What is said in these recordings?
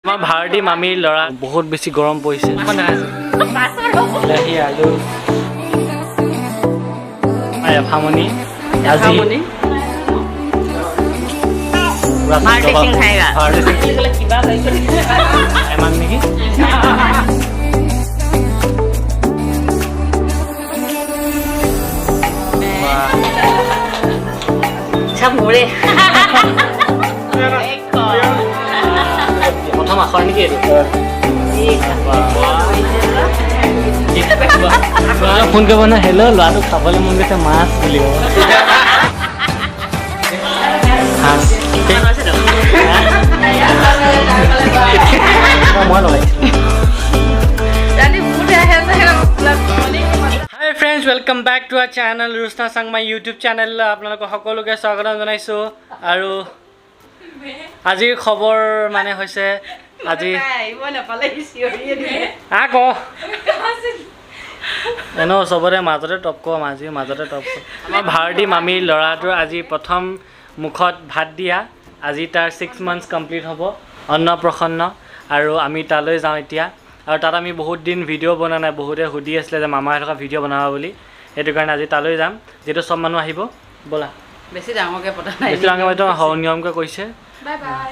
আমাৰ ভাৰতী মামীৰ ল'ৰা বহুত বেছি গৰম পৰিছে বিলাহী আলু এফামনি আজি এমাক নেকি প্ৰথম আখৰ নেকি ফোন কৰিব ন হেল্ল' ল'ৰাটোক খাবলৈ মন গৈছে মাছ বুলি মই hi friends welcome back to our channel ৰুষ্ণা চাংমাই ইউটিউব চেনেল আপোনালোকক সকলোকে স্বাগতম জনাইছোঁ আৰু আজিৰ খবৰ মানে হৈছে আজি এনে চবৰে মাজতে টপ কম আজিৰ মাজতে টপ কম আমাৰ ভাৰতী মামীৰ ল'ৰাটোৰ আজি প্ৰথম মুখত ভাত দিয়া আজি তাৰ 6 months কমপ্লিট হ'ব অন্নপ্ৰসন্ন আৰু আমি তালৈ যাওঁ এতিয়া আৰু তাত আমি বহুত দিন ভিডিঅ' বনোৱা নাই বহুতে সুধি আছিলে যে মামাই থকা ভিডিঅ' বনাবা বুলি সেইটো কাৰণে আজি তালৈ যাম যিহেতু চব মানুহ আহিব ব'লা বেছি ডাঙৰকৈ পতা নাই বেছি ডাঙৰকৈ নিয়মকৈ কৈছে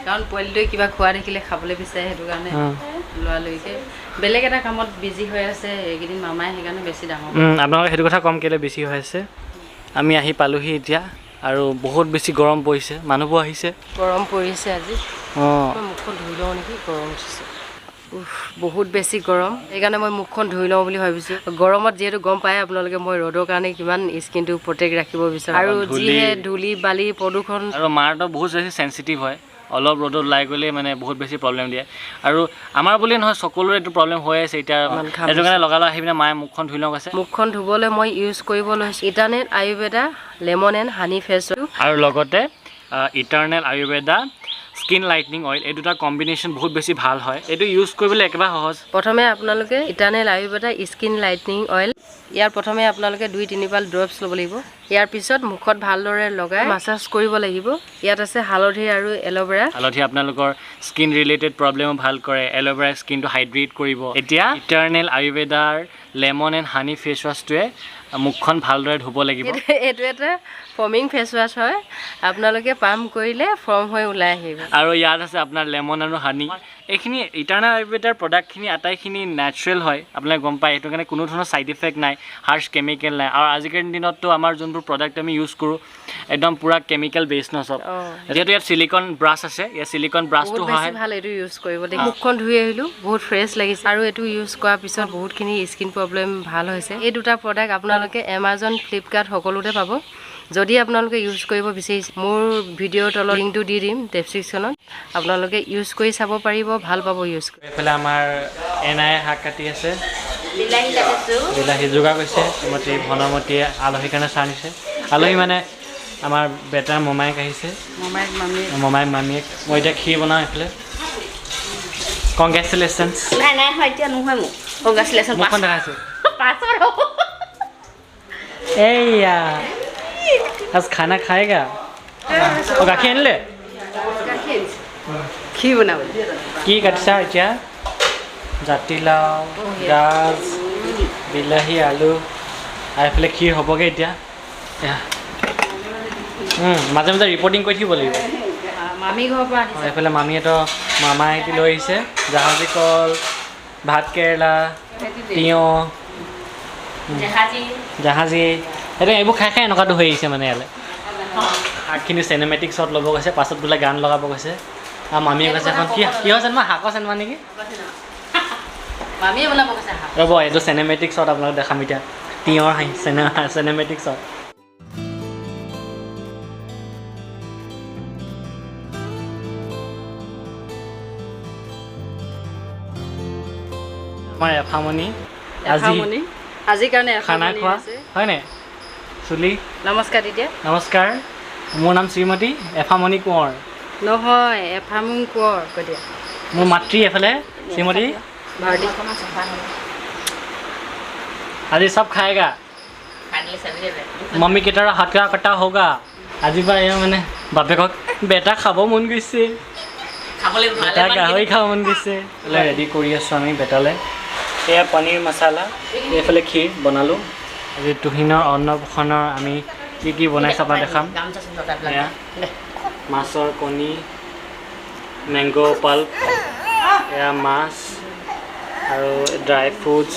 কাৰণ পোৱালিটোৱে কিবা খোৱা দেখিলে খাবলৈ বিচাৰে সেইটো কাৰণে ল'ৰালৈকে বেলেগ এটা কামত বিজি হৈ আছে এইকেইদিন মামাই সেইকাৰণে বেছি ডাঙৰ আপোনালোকে সেইটো কথা কম কেলৈ বেছি হৈ আছে আমি আহি পালোহি এতিয়া আৰু বহুত বেছি গৰম পৰিছে মানুহবোৰ আহিছে গৰম পৰিছে আজি অঁ মুখখন ধুই লওঁ নেকি গৰম উঠিছে বহুত বেছি গৰম সেইকাৰণে মই মুখখন ধুই লওঁ বুলি ভাবিছোঁ গৰমত যিহেতু গম পায় আপোনালোকে মই ৰ'দৰ কাৰণে কিমান স্কিনটো প্ৰটেক্ট ৰাখিব বিচাৰোঁ আৰু যিহে ধূলি বালি প্ৰদূষণ আৰু মাৰটো বহুত বেছি চেঞ্চিটিভ হয় অলপ ৰ'দত ওলাই গ'লে মানে বহুত বেছি প্ৰব্লেম দিয়ে আৰু আমাৰ বুলি নহয় সকলোৰে এইটো প্ৰব্লেম হৈ আছে এতিয়া সেইটো কাৰণে লগালগ আহি পিনে মায়ে মুখখন ধুই লওঁ কৈছে মুখখন ধুবলৈ মই ইউজ কৰিব লৈছোঁ eternal Ayurveda lemon and honey face আৰু লগতে eternal Ayurveda skin lightening oil এই দুটা কম্বিনেশ্যন বহুত বেছি ভাল হয় এইটো ইউজ কৰিবলৈ একেবাৰে সহজ প্ৰথমে আপোনালোকে eternal Ayurveda skin lightening oil ইয়াৰ প্ৰথমে আপোনালোকে 2-3 পাল ড্ৰপছ ল'ব লাগিব ইয়াৰ পিছত মুখত ভালদৰে লগাই মাছাজ কৰিব লাগিব ইয়াত আছে হালধি আৰু এল'ভেৰা হালধি আপোনালোকৰ স্কিন ৰিলেটেড প্ৰব্লেমো ভাল কৰে এল'ভেৰা স্কিনটো হাইড্ৰেট কৰিব এতিয়া ইটাৰনেল আয়ুৰ্বেদাৰ লেমন এণ্ড হানি ফেচ ৱাছটোৱে মুখখন ভালদৰে ধুব লাগিব এইটো এটা ফৰ্মিং ফেচ ৱাছ হয় আপোনালোকে পাম্প কৰিলে ফৰ্ম হৈ ওলাই আহিব আৰু ইয়াত আছে আপোনাৰ লেমন আৰু হানি এইখিনি ইটাৰনেল আয়ুৰ্বেদাৰ প্ৰডাক্টখিনি আটাইখিনি নেচাৰেল হয় আপোনালোকে গম পায় সেইটো কাৰণে কোনো ধৰণৰ ছাইড ইফেক্ট নাই হাৰ্ছ কেমিকেল নাই আৰু আজিকালিৰ দিনততো আমাৰ যোনবোৰ প্ৰডাক্ট আমি ইউজ কৰোঁ একদম পূৰা কেমিকেল বেছ ন চব যিহেতু ইয়াত চিলিকন ব্ৰাছ আছে ইয়াত চিলিকন ব্ৰাছটো হয় ভাল এইটো ইউজ কৰিব দেই মুখখন ধুই আহিলোঁ বহুত ফ্ৰেছ লাগিছে আৰু এইটো ইউজ কৰাৰ পিছত বহুতখিনি স্কিন প্ৰব্লেম ভাল হৈছে এই দুটা প্ৰডাক্ট আপোনালোকে এমাজন ফ্লিপকাৰ্ট সকলোতে পাব যদি আপোনালোকে ইউজ কৰিব বিচাৰিছে মোৰ ভিডিঅ'ৰ তলত লিংকটো দি দিম ডেছক্ৰিপশ্যনত আপোনালোকে ইউজ কৰি চাব পাৰিব ভাল পাব ইউজ কৰি এইফালে আমাৰ এনাই শাক কাটি আছে বিলাহী কাটিছোঁ বিলাহী যোগাৰ কৰিছে শ্ৰীমতী ভনমতীয়ে আলহীৰ কাৰণে চাহ নিছে আলহী মানে আমাৰ বেটাৰ মমায়েক আহিছে মমায়েক মামীয়েক মই এতিয়া ক্ষীৰ বনাওঁ এইফালে কংগ্ৰেচুলেশ্যনছ নাই হয় এতিয়া নহয় মোক কংগ্ৰেচুলেশ্যন মুখখন দেখাইছোঁ এইয়া आज खाना खाएगा और गाखीर आनिले ক্ষীৰ বনাব কি কাটিছা এতিয়া জাতিলাও গাজ বিলাহী আলু আৰু এইফালে ক্ষীৰ হ'বগৈ এতিয়া মাজে মাজে ৰিপৰ্টিং কৰি থাকিব লাগিব মামী ঘৰৰ পৰা এইফালে মামীহঁতৰ মামা এটি লৈ আহিছে জাহাজী কল ভাত কেৰেলা তিয়ঁহ জাহাজী সেইটো এইবোৰ খাই খাই এনেকুৱাটো হৈ আহিছে মানে ইয়ালৈ শাকখিনি চিনেমেটিক শ্বট ল'ব কৈছে পাছত বোলে গান লগাব কৈছে আৰু মামীয়ে কৈছে এখন কিহৰ চিনেমা শাকৰ চিনেমা নেকি মামীয়ে বনাব কৈছে ৰ'ব এইটো চিনেমেটিক শ্বট আপোনালোক দেখাম এতিয়া তিয়ঁৰ চিনেমেটিক শ্বট আমাৰ এফামনি আজিৰ কাৰণে খানা খোৱা হয়নে চুলি নমস্কাৰ তেতিয়া নমস্কাৰ মোৰ নাম শ্ৰীমতী এফামণি কোঁৱৰ নহয় এফামুং কোঁৱৰ কৈ দিয়া মোৰ মাতৃ এফালে শ্ৰীমতী ভাৰতী আজি সব খাएगा मम्मी केटारा हाथ का कटा होगा আজি পৰা মানে বাপেকক বেটা খাব মন গৈছে খাবলৈ ভাল বেটা গাহৰি খাব মন গৈছে বোলে ৰেডি কৰি আছোঁ আমি বেটালে এয়া পনীৰ মছালা এইফালে ক্ষীৰ বনালোঁ আজি তুহিনৰ অন্নপ্ৰসন্নৰ আমি কি বনাইছোঁ আপোনাক দেখাম এয়া মাছৰ কণী মেংগ' পাল্প এয়া মাছ আৰু ড্ৰাই ফ্ৰুটছ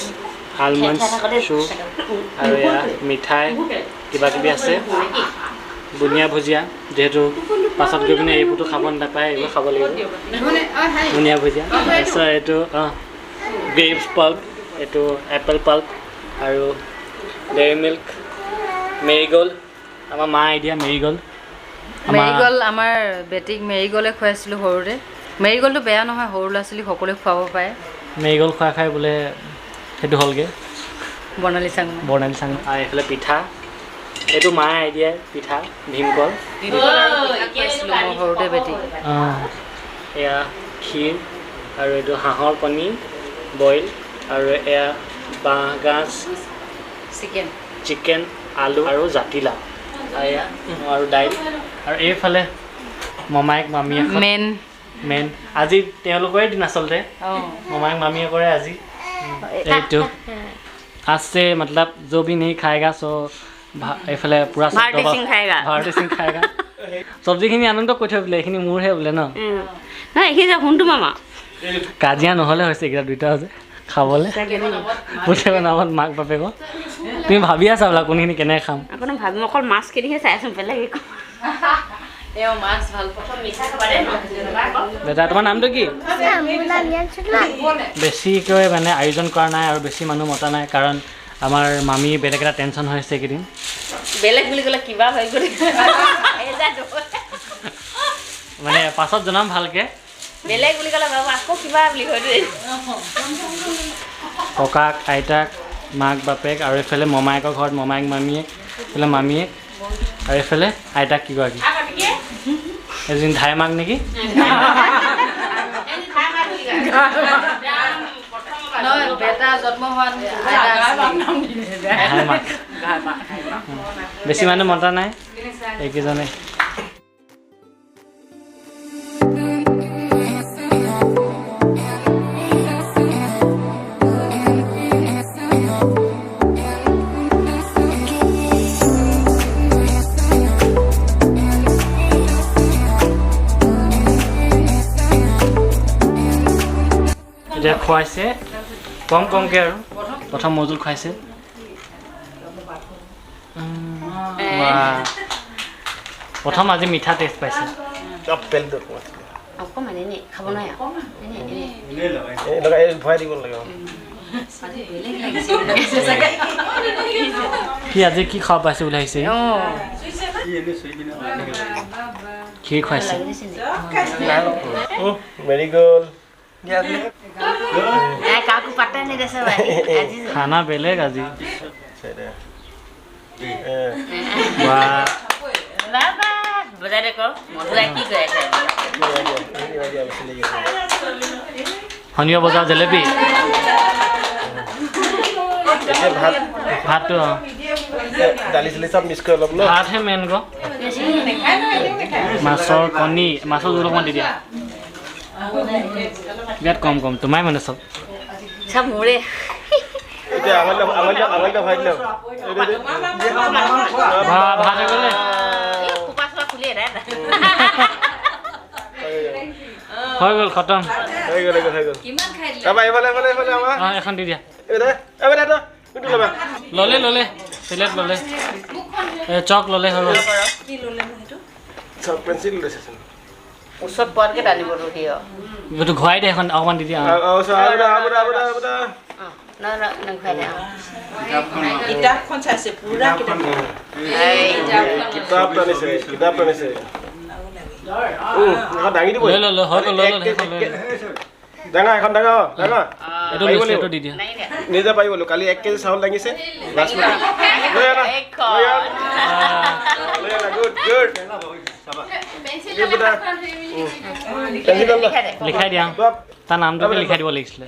আলমণ্ডছ চু আৰু এয়া মিঠাই কিবাকিবি আছে বুনিয়া ভুজিয়া যিহেতু পাছত গৈ পিনে এইবোৰতো খাব নাপায় এইবোৰ খাব লাগিব বুনিয়া ভুজিয়া তাৰপিছত এইটো গ্ৰেপছ পাল্প এইটো এপল পাল্প আৰু ডেইৰী মিল্ক মেৰিগ'ল্ড আমাৰ মা আইডিয়া মেৰিগ'ল্ড মেৰিগ'ল্ড আমাৰ বেটিক মেৰিগ'ল্ডে খুৱাইছিলোঁ সৰুতে মেৰিগ'ল্ডটো বেয়া নহয় সৰু ল'ৰা ছোৱালীক সকলোৱে খুৱাব পাৰে মেৰিগ'ল্ড খুৱাই খাই বোলে সেইটো হ'লগৈ বৰ্ণালী চাং আৰু এইফালে পিঠা এইটো মায়ে আইডিয়া পিঠা ভীমকল সৰুতে বেটিক এয়া ক্ষীৰ আৰু এইটো হাঁহৰ কণী বইল আৰু এয়া বাঁহগাজ চিকেন আলু আৰু জাতিলাও এয়া আৰু দাইল আৰু এইফালে মমায়েক মামীয়ে মেইন আজি তেওঁলোকৰে দিন আচলতে মমায়েক মামীয়েকৰে আজি এইটো আছে মতলব जो भी नहीं खाएगा सो এইফালে পুৰা ভাৰতী সিং খায়গা চব্জিখিনি আনন্দ কৈ থৈ বোলে এইখিনি মোৰহে বোলে ন শুনটো মামা কাজিয়া নহ'লে হৈছে এইকেইটা দুইটা যে খাবলৈ পঠিয়াব নামত মাক বাপেকক তুমি ভাবি আছা বোলা কোনখিনি কেনেকৈ খাম ভাবি অকল মাছ কিনিহে চাই আছোঁ বেলেগ বেটা তোমাৰ নামটো কি বেছিকৈ মানে আয়োজন কৰা নাই আৰু বেছি মানুহ মতা নাই কাৰণ আমাৰ মামী বেলেগ এটা টেনশ্যন হৈছে এইকেইদিন বেলেগ বুলি ক'লে কিবা হৈ গ'ল মানে পাছত জনাম ভালকৈ বেলেগ বুলি ক'লে বাবু আকৌ কিবা বুলি কৈ দেই ককাক আইতাক মাক বাপেক আৰু এইফালে মমায়েকৰ ঘৰত মমায়েক মামীয়েক এইফালে মামীয়েক আৰু এইফালে আইতাক কিগৰাকী এদিন ধাই মাক নেকি বেছি মানুহ মতা নাই এইকেইজনে এতিয়া খুৱাইছে কমকৈ আৰু প্ৰথম মজুল খুৱাইছে প্ৰথম আজি মিঠা টেষ্ট পাইছে সি আজি কি খাব পাইছে বুলি আহিছে ক্ষীৰ খুৱাইছে মেৰিগ'ল্ড খানা বেলেগ আজি শনিবাৰ বজাৰ জেলেপি ভাতটো দালি চালি চব মিক্স কৰি অলপ ন ভাতহে মেইন গ মাছৰ কণী মাছৰ জোল অকণমান দি দিয়া বিৰাট কম তোমাই মানে চব মোৰে এতিয়া আঙুলিটা ভাই দিলে ভাত হৈ গ'লে হৈ গ'ল খতম হৈ গ'ল তাৰপৰা এইফালে আমাৰ এখন দি দিয়া ল'লে প্লেট ল'লে চক ল'লে হৈ গ'ল চক পেঞ্চিল লৈছে ওচৰত পোৱাতকৈ ডালিব ৰহি এইটো ঘূৰাই দে এখন অকণমান দি দিয়া কিতাপখন চাইছে পুৰা কিতাপ টানিছে দাঙি দিব ডাঙৰ এখন ডাঙৰ এইটো দি দিয়া নিজে পাৰিব কালি 1 কেজি চাউল দাঙিছে লিখাই দিয়া তাৰ নামটোকে লিখাই দিব লাগিছিলে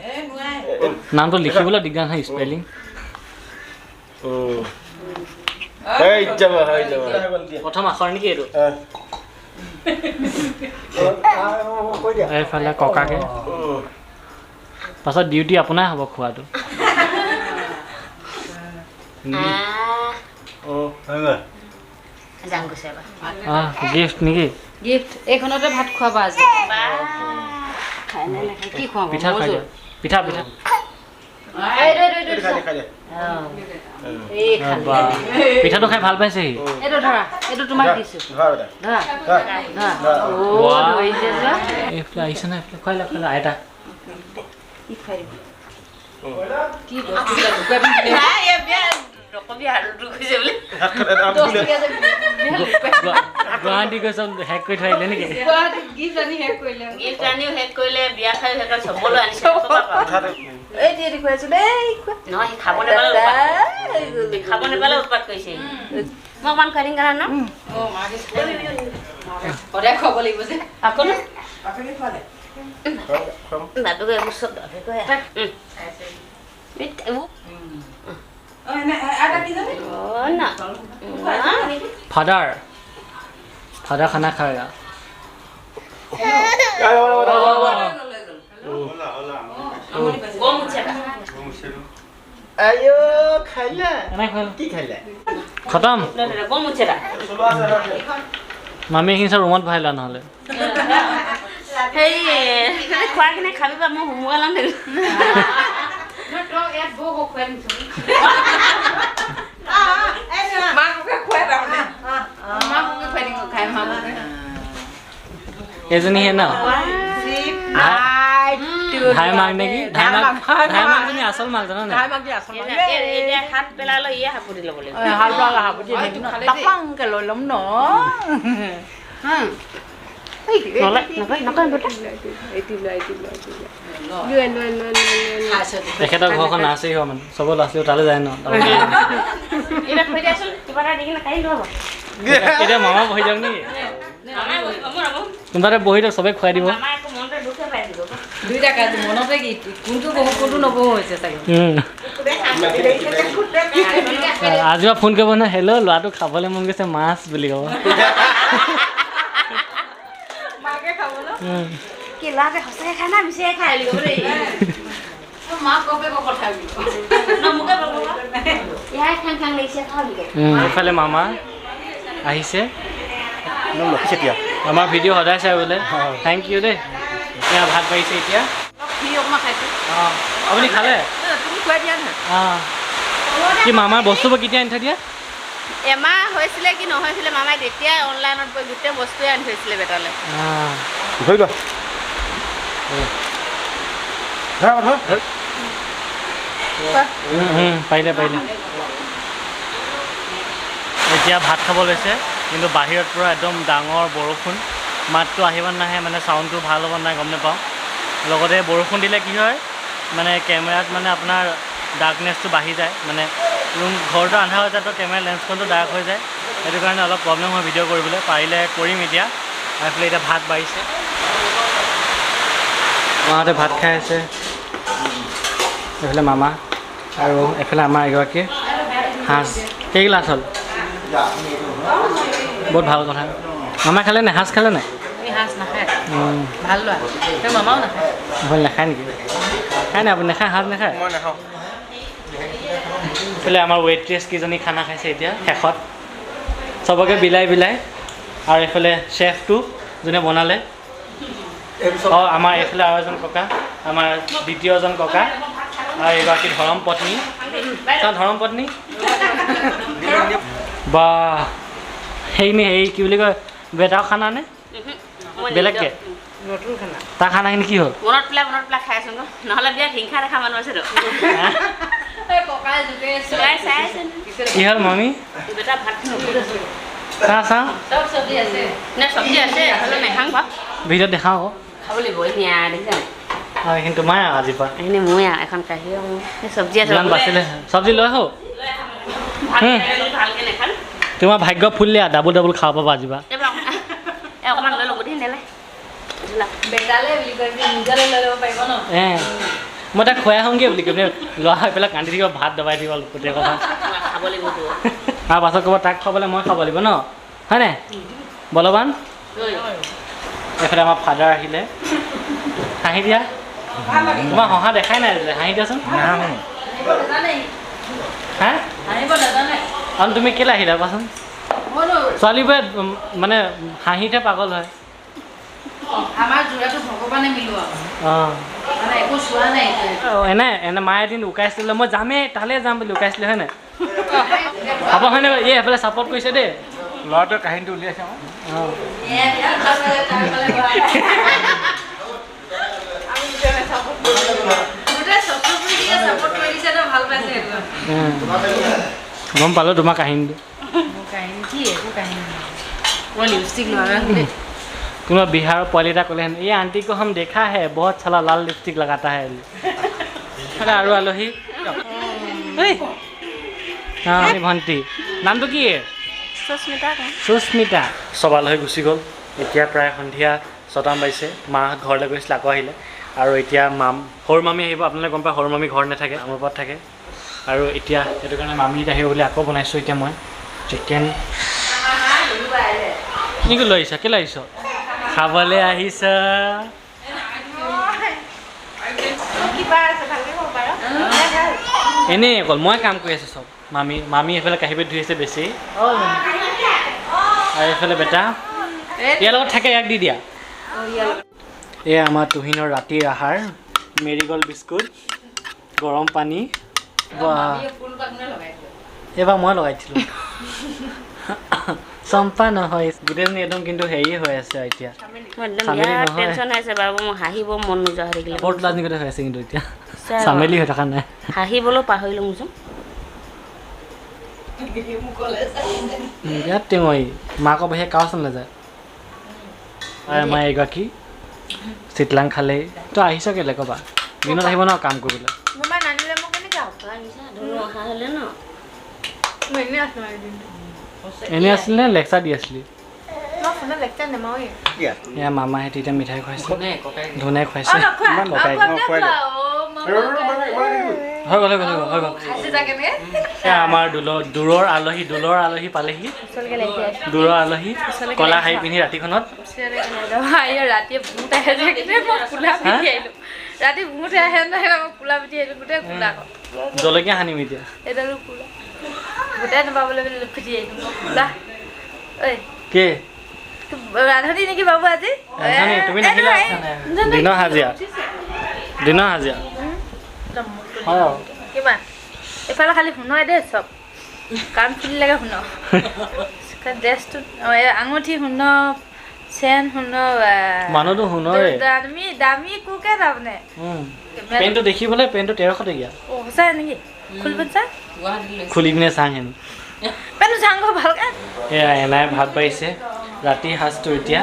নামটো লিখিবলৈ দিগদাৰ নহয় স্পেলিং প্ৰথম আখৰ নেকি এইটো এইফালে ককাকে পাছত ডিউটি আপোনাৰ হ'ব খোৱাটো যাম গৈছে এবাৰ গিফ্ট নেকি গিফ্ট এইখনতে ভাত খোৱাবা আজি খাই নে নাখায় কি খুৱাম পিঠা খাই দিয়া পিঠা পিঠা পিঠাটো খাই ভাল পাইছে সি এইটো ধৰা এইটো তোমাক দিছো ধৰা এইফালে আহিছে না এইফালে খুৱাই খুৱাই আইতা কি বস্তু গুৱাহাটী গৈছে হেক কৰি থৈ আহিলে নেকি খাব নাপালে উৎপাত কৰিছে মই অকমান খাই দিম কাৰণে সদায় খুৱাব লাগিব যে আকৌ বাপেকে এইবোৰ চব বাপেকে ফাদাৰ খানা খায় খতম মামী এইখিনি চব ৰুমত বহাই লোৱা নহ'লে সেই খোৱা কিনে খাবি বা মই সোমোৱা লাম এজনীহে ন ধাই মাক নেকি ধাই মাকজনী আচল মাক জানা নাই হাত পেলালে ইয়ে সাপুতি ল'ব লাগিব তেখেতৰ ঘৰখন আছেই হয় মানে চবৰ ল'ৰা ছোৱালী তালৈ যায় ন এতিয়া মামা বহি যাওক নেকি কোনোবাতে বহি দিয়ক চবেই খুৱাই দিব মনতে কি কোনটো বহু কোনটো নবহু হৈছে চাগে আজিও ফোন কৰিব নহয় হেল্ল' ল'ৰাটো খাবলৈ মন গৈছে মাছ বুলি ক'ব কি ল'ৰাটোৱে সঁচাকৈ খাই না বিচাৰি খাই বুলি ক'ব দেই এইফালে মামা আহিছে আমাৰ ভিডিঅ' সদায় চাই বোলে থেংক ইউ দেই এতিয়া ভাত পাৰিছে এতিয়া অঁ আপুনি খালে অঁ কি মামাৰ বস্তুবোৰ কেতিয়া আনি থৈ দিয়া এমাহ হৈছিলে কি নহৈছিলে মামাই তেতিয়াই অনলাইনত গৈ গোটেই বস্তুৱে আনি থৈছিলে বেটালৈ ধৰি লোৱা পাৰিলে এতিয়া ভাত খাব লৈছে কিন্তু বাহিৰত পূৰা একদম ডাঙৰ বৰষুণ মাতটো আহিব নাহে মানে চাউণ্ডটো ভাল হ'ব নাই গম নাপাওঁ লগতে বৰষুণ দিলে কি হয় মানে কেমেৰাত মানে আপোনাৰ ডাৰ্কনেছটো বাঢ়ি যায় মানে ঘৰটো আন্ধাৰ হৈ যায় তো কেমেৰা লেন্সখনটো ডাৰ্ক হৈ যায় সেইটো কাৰণে অলপ প্ৰব্লেম হয় ভিডিঅ' কৰিবলৈ পাৰিলে কৰিম এতিয়া এইফালে এতিয়া ভাত বাঢ়িছে মাহঁতে ভাত খাই আছে এইফালে মামা আৰু এইফালে আমাৰ এগৰাকী সাঁজ কেই গ্লাছ হ'ল বহুত ভাল কথা মামাই খালে নাই সাঁজ খালে নাই ভাল লোৱা মামাও নাখায় আপুনি নাখায় নেকি খায় নাই আপুনি নাখায় সাঁজ নাখায় এইফালে আমাৰ ৱেইট্ৰেছ কেইজনী খানা খাইছে এতিয়া শেষত চবকে বিলাই আৰু এইফালে চেফটো যোনে বনালে অঁ আমাৰ এইফালে আৰু এজন ককা আমাৰ দ্বিতীয়জন ককা আৰু এগৰাকী ধৰম পত্নী বা সেইখিনি সেই কি বুলি কয় বেটাও খানা নে বেলেগকে নতুন খানা তাৰ খানাখিনি কি হ'ল মনত পেলাই খাই আছো নহ'লে বিয়াত হিংসা দেখা মানুহ আছেতো কি হ'ল মামী বেটা ভাত চাওঁ চব্জি আছে চব্জি আছে হ'লে নাখাং বা ভিডিঅ'ত দেখাওঁ আকৌ খাব লাগিব এইখিনি দেখিছা অঁ এইখিনি তোমাৰ আজিৰ পৰা এইখিনি মই এখন কাঢ়ি চব্জি আছে যিমান বাচিলে চব্জি লৈ আহোঁ ভালকৈ নাখাম তোমাৰ ভাগ্য ফুলিলে ডাবুল খাব পাবা আজিবা অকণমান লৈ ল'ব দেই নেলে মই তাক খুৱাই আহোঁগৈ বুলি কৈ ল'ৰা হৈ পেলাই কান্দি থাকিব ভাত দবাই দিব গোটেই কথা খাব লাগিব তাৰ পাছত ক'ব তাক খুৱাবলৈ মই খাব লাগিব ন হয় নাই বলৱান এইফালে আমাৰ ফাদাৰ আহিলে হাঁহি দিয়া তোমাৰ হহা দেখাই নাই আজিলে হাঁহি দিয়াচোন হা আৰু তুমি কেলৈ আহিলা কোৱাচোন ছোৱালীবোৰে মানে হাঁহিতে পাগল হয় আমাৰ যোৰাটো ভগৱানে মিলোৱা মানে একো চোৱা নাই এনে মায়ে এদিন লুকাইছিলে মই যামেই তালৈ যাম বুলি লুকাইছিলে হয় নাই হ'ব হয়নে এই এফালে ছাপৰ্ট কৰিছে দেই ল'ৰাটোৱে কাহিনীটো উলিয়াইছে গম পালোঁ তোমাৰ কাহিনীটো কোনোবা বিহাৰৰ পোৱালি এটা ক'লেহেঁতেন এই আণ্টিকো হম দেখা হে বহুত চালা লাল লিপষ্টিক লগাতা হে আৰু আলহী ভণ্টি নামটো কি সুস্মিতা চব আলহী গুচি গ'ল এতিয়া প্ৰায় সন্ধিয়া 6টা বাজিছে মাহঁত ঘৰলৈ গৈছিলে আকৌ আহিলে আৰু এতিয়া সৰু মামী আহিব আপোনালোকে গম পায় সৰু মামী ঘৰত নাথাকে আমাৰ ওপৰত থাকে আৰু এতিয়া সেইটো কাৰণে মামীত আহিব বুলি আকৌ বনাইছোঁ এতিয়া মই চিকেন কি লৈ আহিছা কেলৈ আহিছ খাবলৈ আহিছ এনেই অকল মই কাম কৰি আছোঁ চব মামী এইফালে কাঁহী-বাতি ধুই আছে বেছি আৰু এইফালে বেটা ইয়াৰ লগত থাকে ইয়াক দি দিয়া এয়া আমাৰ তুহিনৰ ৰাতিৰ আহাৰ মেৰিগ'ল্ড বিস্কুট গৰম পানী এইবাৰ মই লগাইছিলোঁ চম্পা নহয় গোটেইজনী একদম কিন্তু হেৰি হৈ আছে এতিয়া বৰ লাজনিকতা হৈ আছে কিন্তু এতিয়া চামেলি হৈ থকা নাই হাঁহিবলৈ পাহৰিলোঁ মোৰ ইয়াত মই মাকৰ বাহিৰে কাৰোচোন নাযায় আমাৰ এগৰাকী চিতলাং খালে তই আহিছ কেলৈ ক'বা দিনত আহিব ন কাম কৰিবলৈ এনেই আছিল নে লেকচাৰ দি আছিলি এয়া মামাহঁতে এতিয়া মিঠাই খুৱাইছে ধুনাই খুৱাইছে হৈ গ'ল আমাৰ দূৰৰ আলহী পালেহি দূৰৰ আলহী কলা শাৰী পিন্ধি ৰাতিখনত ৰাতি ভূত আহে ৰাতি ভূত আহে মই কোলা পিঠি আহিলোঁ গোটেই কোলা জলকীয়া সানিম এতিয়া এডালো কোলা গোটেই নাপাবলৈ পিঠি আহিলোঁ মই কোলা ঐ কি ৰান্ধনি নেকি বাবু আজি তুমি দেখিলা দিনৰ হাজিৰা কিমান এইফালে খালি শুনোৱাই দেই চব কাম খুলিলেগে শুন ড্ৰেছটো আঙুঠি শুন চেন শুন মানুহটো শুনৰে দামী কোকে তাৰমানে পেণ্টটো দেখিবলৈ পেণ্টটো 1300 টকীয়া সঁচাই নেকি খুলিব চা খুলি পিনে চাং হেনো পেণ্টটো চাং ভালকৈ এয়া এনাই ভাত বাঢ়িছে ৰাতি সাজটো এতিয়া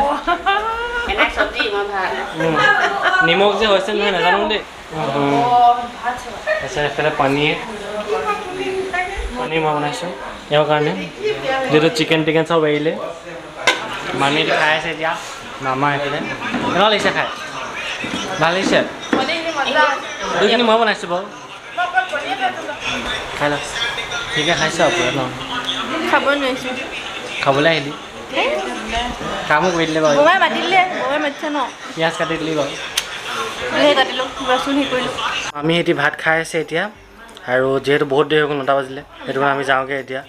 নিমখ যে হৈছে নহয় নাজানো দেই তাৰপিছত এইফালে পনীৰ মই বনাইছোঁ ইয়াৰ কাৰণে যিহেতু চিকেন চব এৰিলে মামী খাই আছে এতিয়া মামা এইফালে কেনেকুৱা লাগিছে খাই ভাল লাগিছে দুইখিনি মই বনাইছোঁ বাৰু খাই লওক ঠিকে খাইছোঁ আপোনাৰ ন খাব নোৱাৰিছোঁ খাবলৈ আহিলি কামো কৰি দিলে বাৰু পিঁয়াজ কাটি দিলি বাৰু আমি এতিয়া ভাত খাই আছে এতিয়া আৰু যিহেতু বহুত দেৰি হৈ গ'ল 9টা বাজিলে সেইটো কাৰণে আমি যাওঁগৈ এতিয়া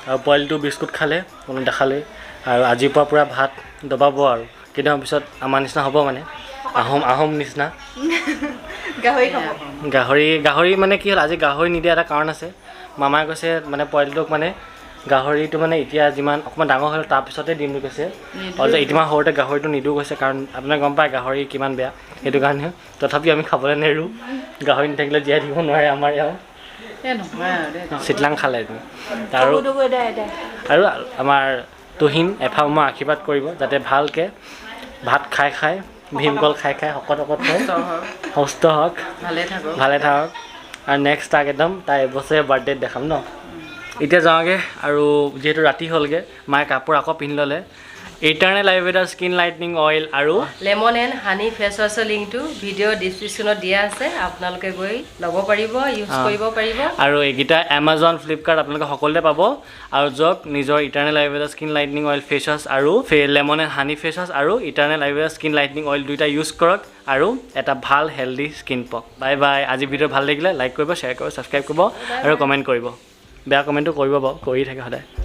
আৰু পোৱালিটো বিস্কুট খালে কোনো দেখালে আৰু আজিৰ পৰা পূৰা ভাত দবাব আৰু কেইদিনমানৰ পিছত আমাৰ নিচিনা হ'ব মানে আহোম নিচিনা গাহৰি মানে কি হ'ল আজি গাহৰি নিদিয়া এটা কাৰণ আছে মামাই কৈছে মানে পোৱালিটোক মানে গাহৰিটো মানে এতিয়া যিমান অকণমান ডাঙৰ হ'ল তাৰপিছতে দিম বুলি কৈছে অলৰেডি ইমান সৰুতে গাহৰিটো নিদিওঁ কৈছে কাৰণ আপোনাক গম পায় গাহৰি কিমান বেয়া সেইটো কাৰণে তথাপিও আমি খাবলৈ নেৰোঁ গাহৰি নাথাকিলে জীয়াই থাকিব নোৱাৰে আমাৰ ইয়াত চিতলাং খালে আৰু আমাৰ তুহিন এফাল মই আশীৰ্বাদ কৰিব যাতে ভালকৈ ভাত খাই ভীমকল খাই শকত হৈ সুস্থ হওক ভালে থাকক আৰু নেক্সট তাক একদম তাই এবছৰীয়া বাৰ্থডেত দেখাম ন এতিয়া যাওঁগৈ আৰু যিহেতু ৰাতি হ'লগৈ মায়ে কাপোৰ আকৌ পিন্ধি ল'লে eternal Ayurveda skin lightening oil আৰু লেমন এণ্ড হানি ফেচ ৱাছৰ লিংকটো ভিডিঅ' ডিছক্ৰিপশ্যনত দিয়া আছে আপোনালোকে গৈ ল'ব পাৰিব ইউজ কৰিব পাৰিব আৰু এইকেইটা এমাজন ফ্লিপকাৰ্ট আপোনালোকে সকলোতে পাব আৰু যক নিজৰ eternal Ayurveda skin lightening oil face wash আৰু lemon and honey face wash আৰু eternal Ayurveda skin lightening oil দুইটা ইউজ কৰক আৰু এটা ভাল হেল্ডি স্কিন পাওক বাই বাই আজি ভিডিঅ' ভাল লাগিলে লাইক কৰিব শ্বেয়াৰ কৰিব ছাবস্ক্ৰাইব কৰিব আৰু কমেণ্ট কৰিব বেয়া কমেণ্টটো কৰিব বাৰু কৰি থাকে সদায়